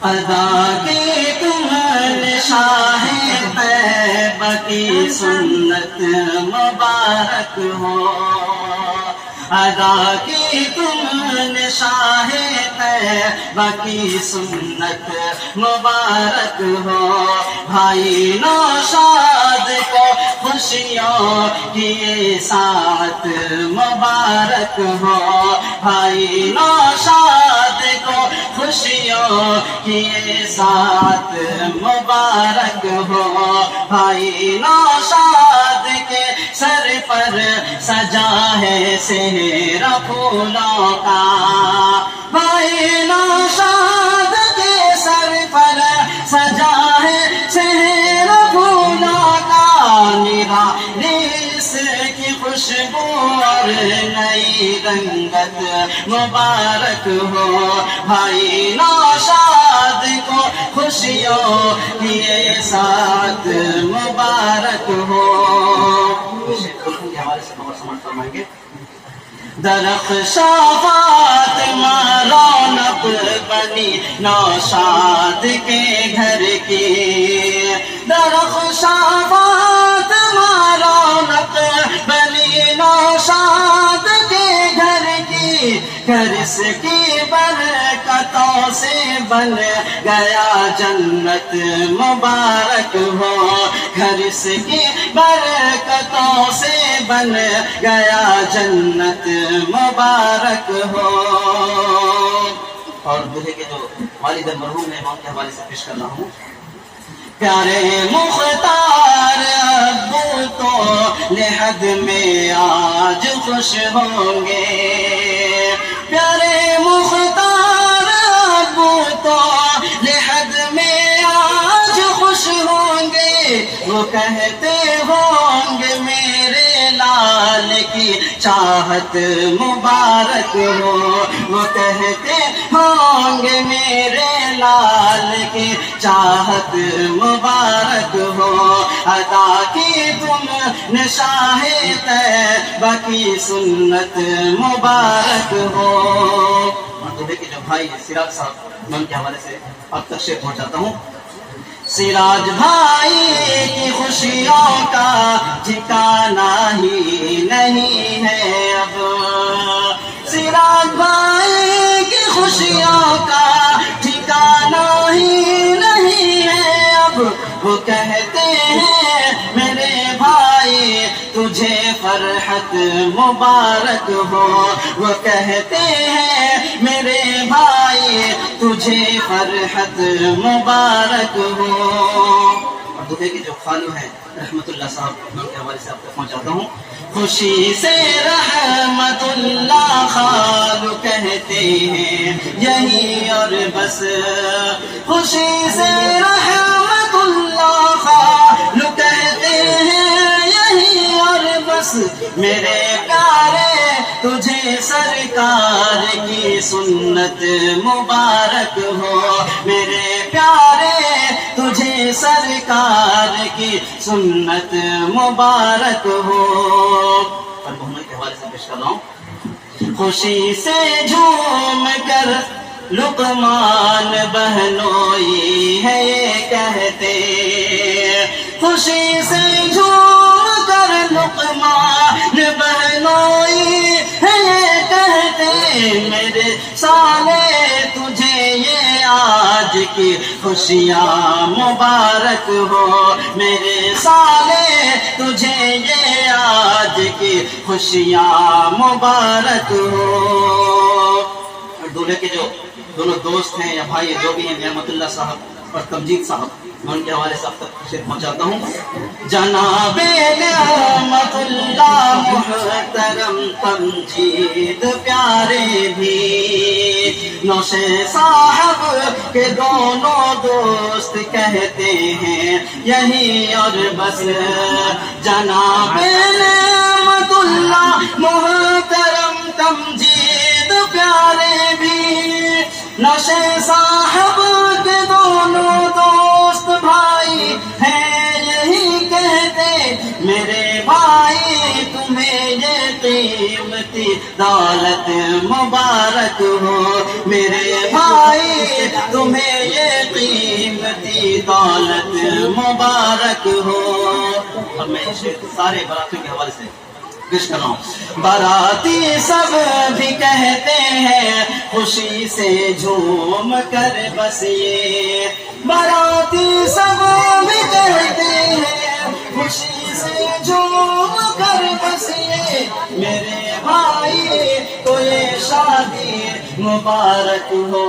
ادا کی تم شاہ طیبہ کی سنت مبارک ہو، ادا کی تم شاہ طیبہ کی سنت مبارک ہو، بھائی نوشاد کو خوشیوں کی ساعت مبارک ہو، بھائی نوشاد کو خوشیوں کی ساعت مبارک ہو، بھائی نوشاد کے سر پر سجا ہے سہرا پھولوں کا، بھائی نوشاد کے سر پر سجا ہے سہرا پھولوں کا، نرالیس کی خوشبو اور نئی رنگت مبارک ہو، بھائی نوشاد کو خوشیوں کی ساتھ مبارک ہو۔ درخشاں فاطمہ رونق بنی نوشاد کے گھر کی، درخشاں فاطمہ رونق بنی نوشاد کے گھر کی، گھر کی برکتوں سے بن گیا جنت مبارک ہو، گھر کی برکتوں سے بن گیا جنت مبارک ہو۔ اور دلہے کے جو والد مرحوم ہیں ان کے حوالے سے پیش کر رہا ہوں۔ پیارے مختار ابو تو لحد میں آج خوش ہوں گے، پیارے مختار ابو تو لحد میں آج خوش ہوں گے، وہ کہتے ہوں گے میرے لال کی چاہت مبارک ہو، وہ کہتے ہوں گے میرے لال کی چاہت مبارک ہو، ادا کی تم نے شاہ طیبہ کی سنت مبارک ہو۔ مدعو کے جو بھائی سراج صاحب میں ان کے حوالے سے اب تک شیئر پہنچاتا ہوں۔ سراج بھائی کی خوشیوں کا ٹھکانہ ہی نہیں ہے اب، سراج بھائی کی خوشیوں کا ٹھکانہ ہی نہیں ہے اب، وہ کہتے ہیں میرے بھائی تجھے فرحت مبارک ہو، وہ کہتے ہیں میرے بھائی تجھے فرحت مبارک ہو۔ اور دلہے کے جو خالو ہیں رحمت اللہ صاحب ان کے حوالے سے آپ تک پہنچاتا ہوں۔ خوشی سے رحمت اللہ خالو کہتے ہیں یہی اور بس، خوشی سے رحمت اللہ خالو کہتے ہیں یہی اور بس، میرے پیارے تجھے سرکار کی سنت مبارک ہو، میرے پیارے تجھے سرکار کی سنت مبارک ہو۔ اور محمد کے حوالے سے پیش کر رہا ہوں۔ خوشی سے جھوم کر لقمان بہنوئی ہے یہ کہتے، خوشی سے جھوم کر لقمان بہنوئی ہے یہ کہتے، میرے سالے تجھے یہ آج کی خوشیاں مبارک ہو، میرے سالے تجھے یہ آج کی خوشیاں مبارک ہو۔ دولہے کے جو دونوں دوست ہیں یا بھائی جو بھی ہیں نعمت اللہ صاحب اور تمجید صاحب میں ان کے حوالے سے آپ تک شیئر پہنچاتا ہوں۔ جناب نعمت اللہ محترم تمجید پیارے بھی نوشے صاحب کے دونوں دوست کہتے ہیں یہی اور بس، جناب نعمت اللہ محترم تمجید پیارے بھی نوشے صاحب کے دونوں دوست بھائی ہیں یہی کہتے، میرے بھائی تمہیں یہ قیمتی قیمتی دولت مبارک ہو میرے بھائی تمہیں یہ قیمتی دولت مبارک ہو. اب میں سارے براتیوں کے حوالے سے پیش کر رہا ہوں. باراتی سب بھی کہتے ہیں خوشی سے جھوم کر بس یہ باراتی سب بھی کہتے ہیں خوشی سے جھوم کر بس یہ میرے بھائی تو یہ شادی مبارک ہو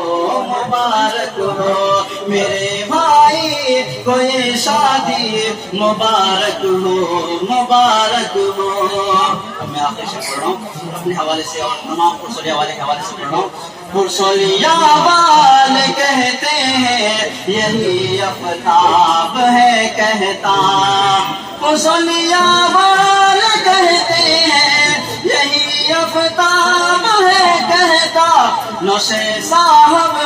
مبارک ہو میرے بھائی کو یہ شادی مبارک ہو مبارک ہو. اب میں آخری شعر پڑھ رہا ہوں اپنے حوالے سے اور تمام پرسولیہ والے کے حوالے سے پڑھ رہا ہوں. پرسولیہ والے کہتے ہیں یہی آفتاب ہے کہتا پرسولیہ والے کہتے ہیں یہی آفتاب ہے کہتا نوشے صاحب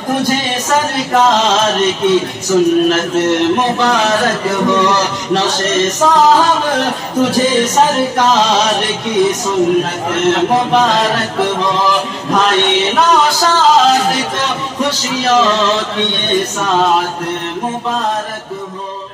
تجھے سرکار کی سنت مبارک ہو نوشے صاحب تجھے سرکار کی سنت مبارک ہو. بھائی نوشاد کو خوشیوں کی ساتھ مبارک ہو.